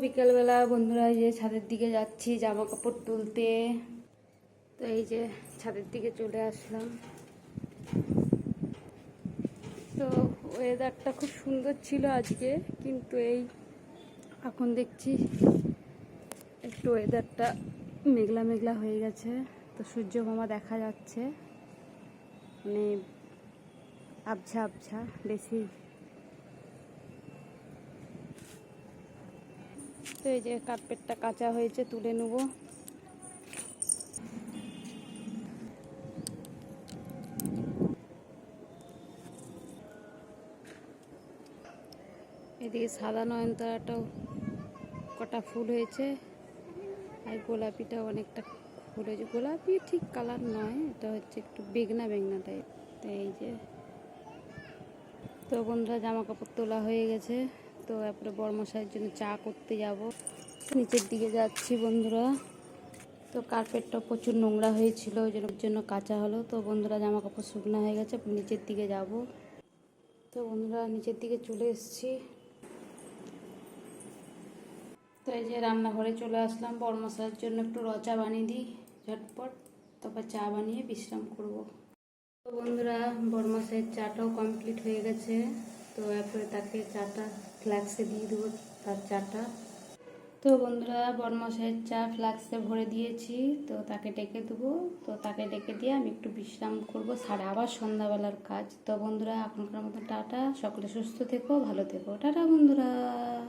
বিকেলবেলা বন্ধুরা এই যে ছাদের দিকে যাচ্ছি জামা কাপড় তুলতে। তো এই যে ছাদের দিকে চলে আসলাম। তো ওয়েদারটা খুব সুন্দর ছিল আজকে, কিন্তু এই এখন দেখছি একটু ওয়েদারটা মেঘলা মেঘলা হয়ে গেছে। তো সূর্য মামা দেখা যাচ্ছে, মানে আবছা আবছা বেশি। তো এই যে কার্পেটটা কাঁচা হয়েছে, তুলে নেব। এদিকে সাদা নয়নতারাটাও কটা ফুল হয়েছে, আর গোলাপিটা অনেকটা ফুল হয়েছে। গোলাপি ঠিক কালার নয়, এটা হচ্ছে একটু বেগনা বেগনা টাইপ। তো এই যে, তো বন্ধুরা জামা কাপড় তোলা হয়ে গেছে। তো এরপরে বড়মশাইয়ের জন্য চা করতে যাব, নিচের দিকে যাচ্ছি বন্ধুরা। তো কার্পেটটা প্রচুর নোংরা হয়েছিল, ওই জন্য কাঁচা হলো। তো বন্ধুরা জামা কাপড় শুকনো হয়ে গেছে, নিচের দিকে যাব। তো বন্ধুরা নিচের দিকে চলে এসেছি। তো এই যে রান্নাঘরে চলে আসলাম, বড়মশাইয়ের জন্য একটু চা বানিয়ে দিই ঝটপট, তারপর চা বানিয়ে বিশ্রাম করব। তো বন্ধুরা বড়মশাইয়ের চাটাও কমপ্লিট হয়ে গেছে। তো এরপরে তাকে চাটা ফ্লাক্সে দিয়ে দেবো, তার চাটা। তো বন্ধুরা বড়মশাইয়ের চা ফ্লাক্সে ভরে দিয়েছি, তো তাকে ডেকে দেবো। তো তাকে ডেকে দিয়ে আমি একটু বিশ্রাম করবো, সারা আবার সন্ধ্যাবেলার কাজ। তো বন্ধুরা এখনকার মতো টাটা, সকলে সুস্থ থেকো, ভালো থেকো, টাটা বন্ধুরা।